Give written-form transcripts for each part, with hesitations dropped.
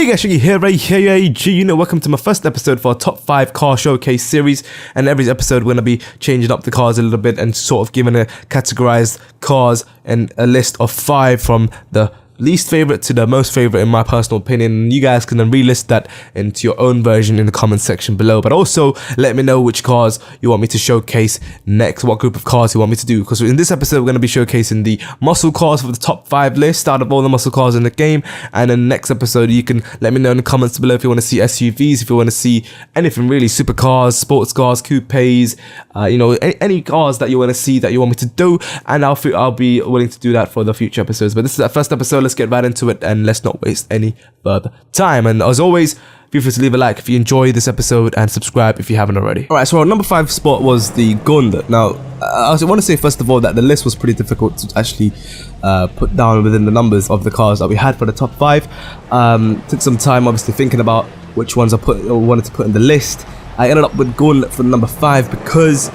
Hey guys, Shiggy here, welcome to my first episode for our top 5 car showcase series. And every episode we're going to be changing up the cars a little bit and sort of giving a categorized cars and a list of 5 from the least favorite to the most favorite in my personal opinion. You guys can then relist that into your own version in the comment section below, but also let me know which cars you want me to showcase next, what group of cars you want me to do, because in this episode we're going to be showcasing the muscle cars for the top 5 list out of all the muscle cars in the game. And in the next episode you can let me know in the comments below if you want to see SUVs, if you want to see anything really, supercars, sports cars, coupes, any cars that you want to see that you want me to do, and I'll be willing to do that for the future episodes. But this is our first episode. Let's get right into it and let's not waste any further time. And as always, feel free to leave a like if you enjoy this episode and subscribe if you haven't already. Alright, so our number 5 spot was the Gauntlet. Now, I want to say first of all that the list was pretty difficult to actually put down within the numbers of the cars that we had for the top 5. Took some time obviously thinking about which ones I wanted to put in the list. I ended up with Gauntlet for number 5 because,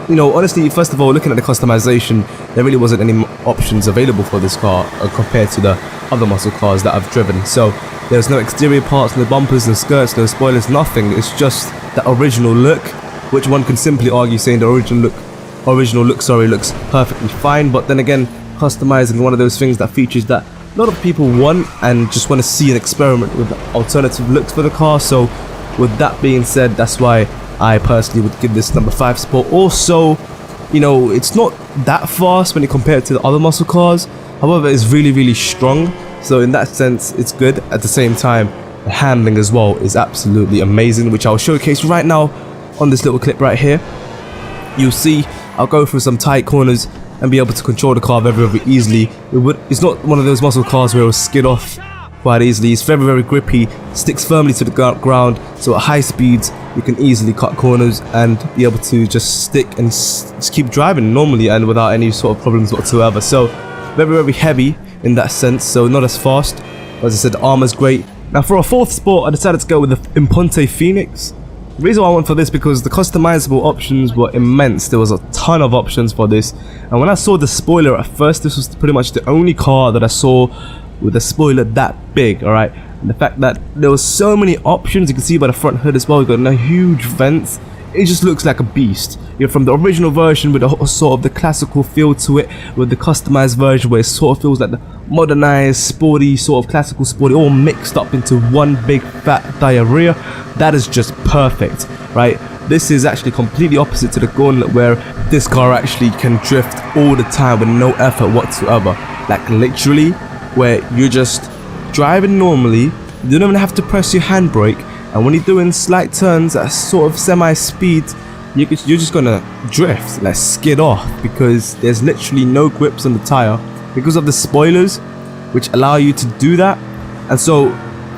honestly, first of all, looking at the customization, there really wasn't any options available for this car compared to the other muscle cars that I've driven. So there's no exterior parts, no bumpers, no skirts, no spoilers, nothing. It's just the original look, which one can simply argue saying the original look looks perfectly fine. But then again, customizing one of those things that features that a lot of people want and just want to see an experiment with alternative looks for the car. So with that being said, that's why I personally would give this number 5 spot. Also, it's not that fast when you compare it to the other muscle cars. However, it's really strong. So in that sense, it's good. At the same time, the handling as well is absolutely amazing, which I'll showcase right now on this little clip right here. You'll see I'll go through some tight corners and be able to control the car very easily. It's not one of those muscle cars where it will skid off quite easily. It's very grippy, sticks firmly to the ground, so at high speeds you can easily cut corners and be able to just stick and just keep driving normally and without any sort of problems whatsoever. So very heavy in that sense, so not as fast. As I said, the armor's great. Now for our 4th spot, I decided to go with the Imponte Phoenix. The reason why I went for this because the customizable options were immense. There was a ton of options for this, and when I saw the spoiler at first, this was pretty much the only car that I saw with a spoiler that big. Alright, and the fact that there was so many options, you can see by the front hood as well, you got no huge vents. It just looks like a beast. From the original version with the sort of the classical feel to it, with the customized version where it sort of feels like the modernized, sporty, sort of classical sporty, all mixed up into one big fat diarrhea. That is just perfect, right? This is actually completely opposite to the Gauntlet, where this car actually can drift all the time with no effort whatsoever. Like literally, where you're just driving normally, you don't even have to press your handbrake, and when you're doing slight turns at sort of semi-speed, you're just gonna drift, like skid off, because there's literally no grips on the tire because of the spoilers, which allow you to do that. And so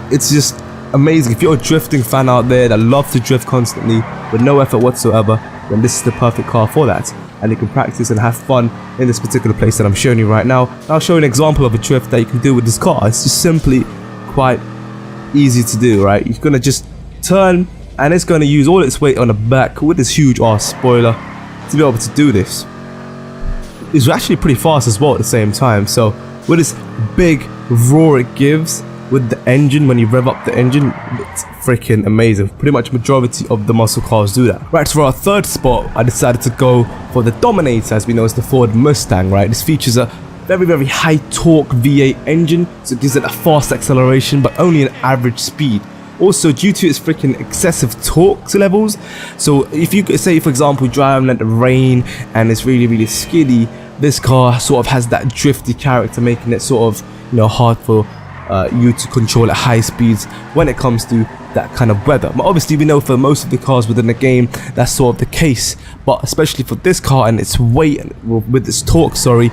it's just amazing. If you're a drifting fan out there that loves to drift constantly with no effort whatsoever, then this is the perfect car for that. And you can practice and have fun in this particular place that I'm showing you right now. I'll show you an example of a drift that you can do with this car. It's just simply quite easy to do, right? You're gonna just turn and it's gonna use all its weight on the back with this huge ass spoiler to be able to do this. It's actually pretty fast as well at the same time. So with this big roar it gives with the engine, when you rev up the engine, it's freaking amazing. Pretty much majority of the muscle cars do that. Right, so for our 3rd spot, I decided to go for the Dominator, as we know it's the Ford Mustang, right? This features a very high torque V8 engine, so it gives it a fast acceleration but only an average speed. Also, due to its freaking excessive torque levels, so if you say for example driving in the rain and it's really skiddy, this car sort of has that drifty character, making it sort of hard for you to control at high speeds when it comes to that kind of weather. But obviously we know for most of the cars within the game that's sort of the case, but especially for this car and its weight and with its torque, you're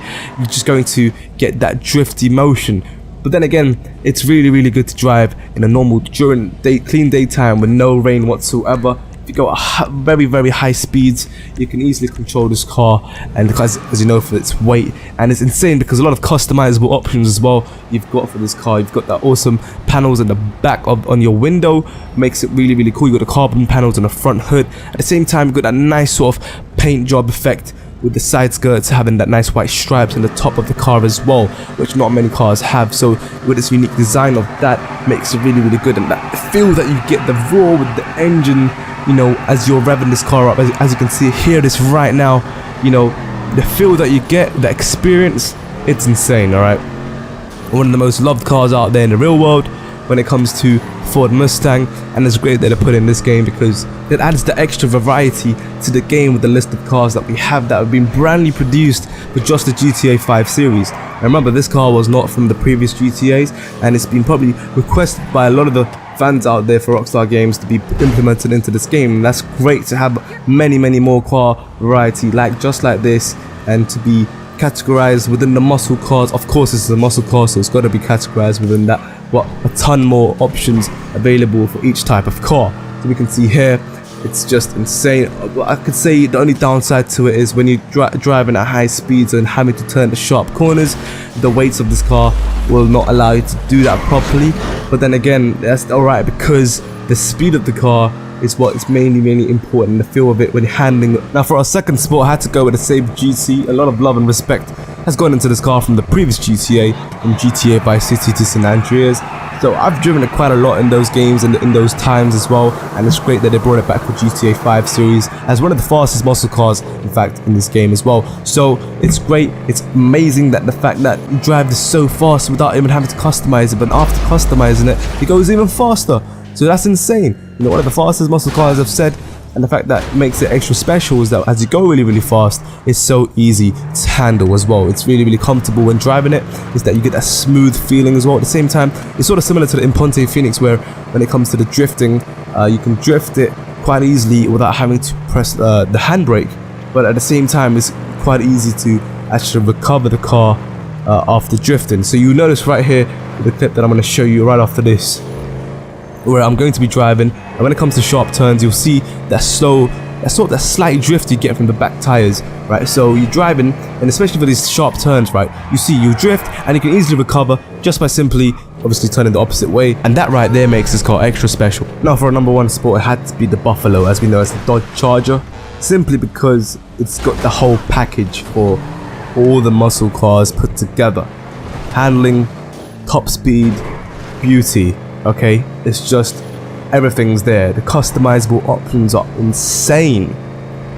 just going to get that drifty motion. But then again, it's really good to drive in a normal clean daytime with no rain whatsoever. If you go at very high speeds, you can easily control this car, and because as you know, for its weight, and it's insane because a lot of customizable options as well you've got for this car. You've got that awesome panels in the back on your window, makes it really cool. You got the carbon panels on the front hood. At the same time, you've got that nice sort of paint job effect with the side skirts having that nice white stripes in the top of the car as well, which not many cars have. So with this unique design of that, makes it really, really good. And that feel that you get, the roar with the engine, you know, as you're revving this car up, as you can see, hear this right now, you know, the feel that you get, the experience, it's insane. All right, one of the most loved cars out there in the real world when it comes to Ford Mustang, and it's great that they put in this game because it adds the extra variety to the game with the list of cars that we have that have been brand new produced for just the GTA 5 series. And remember, this car was not from the previous GTAs, and it's been probably requested by a lot of the fans out there for Rockstar Games to be implemented into this game. And that's great to have many more car variety just like this, and to be categorized within the muscle cars. Of course, this is a muscle car, so it's got to be categorized within that. What a ton more options available for each type of car. So we can see here, it's just insane. I could say the only downside to it is when you're driving at high speeds and having to turn the sharp corners, the weights of this car will not allow you to do that properly. But then again, that's alright, because the speed of the car is what is mainly important, the feel of it when you're handling it. Now for our second sport, I had to go with the same GT. A lot of love and respect has gone into this car from the previous GTA, from GTA Vice City to San Andreas. So I've driven it quite a lot in those games and in those times as well, and it's great that they brought it back for GTA 5 series as one of the fastest muscle cars, in fact, in this game as well. So it's great, it's amazing that the fact that you drive this so fast without even having to customize it, but after customizing it, it goes even faster. So that's insane. You know, one of the fastest muscle cars I've said, and the fact that makes it extra special is that as you go really fast, it's so easy to handle as well. It's really comfortable when driving it, is that you get that smooth feeling as well. At the same time, it's sort of similar to the Imponte Phoenix, where when it comes to the drifting, you can drift it quite easily without having to press the handbrake, but at the same time, it's quite easy to actually recover the car after drifting. So you notice right here with the clip that I'm going to show you right after this, where I'm going to be driving, and when it comes to sharp turns, you'll see that that slight drift you get from the back tires, right? So you're driving, and especially for these sharp turns, right, you see you drift and you can easily recover just by simply obviously turning the opposite way, and that right there makes this car extra special. Now for a number one sport, it had to be the Buffalo, as we know as the Dodge Charger, simply because it's got the whole package for all the muscle cars put together. Handling, top speed, beauty. Okay, it's just everything's there. The customizable options are insane.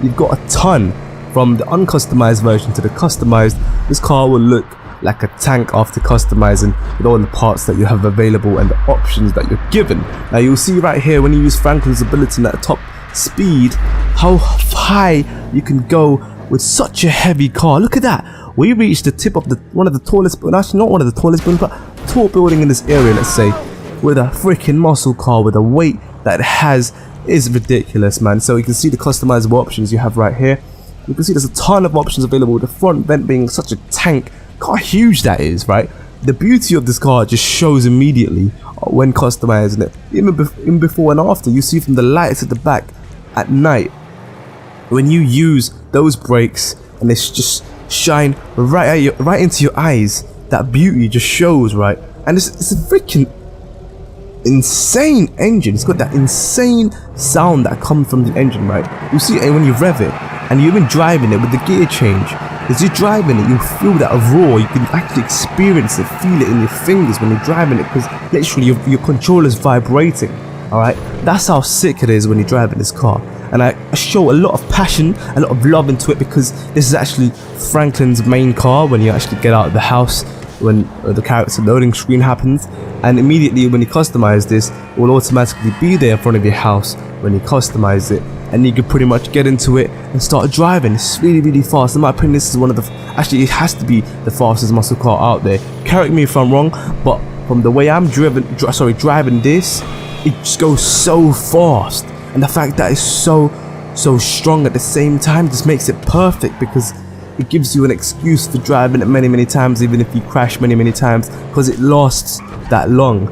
You've got a ton. From the uncustomized version to the customized, this car will look like a tank after customizing with all the parts that you have available and the options that you're given. Now you'll see right here when you use Franklin's ability at top speed, how high you can go with such a heavy car. Look at that. We reached the tip of one of the tallest, actually not one of the tallest buildings, but tall building in this area, let's say, with a freaking muscle car with a weight that it has is ridiculous, man. So you can see the customizable options you have right here. You can see there's a ton of options available, the front vent being such a tank. Look how huge that is, right? The beauty of this car just shows immediately when customizing it. Even before and after, you see from the lights at the back at night, when you use those brakes and they just shine right into your eyes, that beauty just shows, right? And it's a freaking insane engine. It's got that insane sound that comes from the engine, right? You see it when you rev it, and you're even driving it with the gear change. As you're driving it, you feel that roar. You can actually experience it, feel it in your fingers when you're driving it, because literally your controller's vibrating. Alright, that's how sick it is when you're driving this car. And I show a lot of passion, a lot of love into it, because this is actually Franklin's main car when you actually get out of the house, when the character loading screen happens, and immediately when you customize this, it will automatically be there in front of your house when you customize it, and you can pretty much get into it and start driving. It's really fast. In my opinion, this is one of the, actually it has to be the fastest muscle car out there. Correct me if I'm wrong, but from the way I'm driving this, it just goes so fast, and the fact that it's so strong at the same time just makes it perfect, because it gives you an excuse for driving it many times, even if you crash many times, because it lasts that long.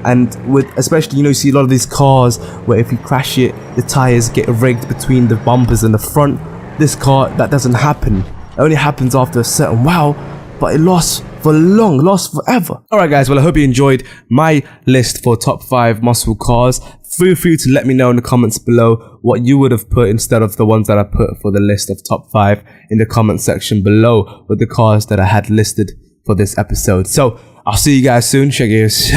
And with, especially, you see a lot of these cars where if you crash it, the tires get rigged between the bumpers and the front. This car, that doesn't happen. It only happens after a certain while, but it lasts for long, lasts forever. Alright guys, well I hope you enjoyed my list for top 5 muscle cars feel free to let me know in the comments below what you would have put instead of the ones that I put for the list of top 5 in the comment section below with the cars that I had listed for this episode. So I'll see you guys soon. Shaggy is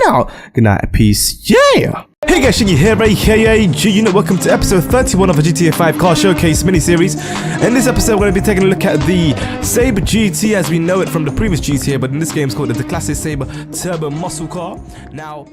out. Good night, peace, yeah. Hey guys, Shaggy here, aka welcome to episode 31 of the GTA 5 Car Showcase mini-series. In this episode, we're going to be taking a look at the Sabre GT as we know it from the previous GTA, but in this game it's called the Classic Sabre Turbo Muscle Car. Now,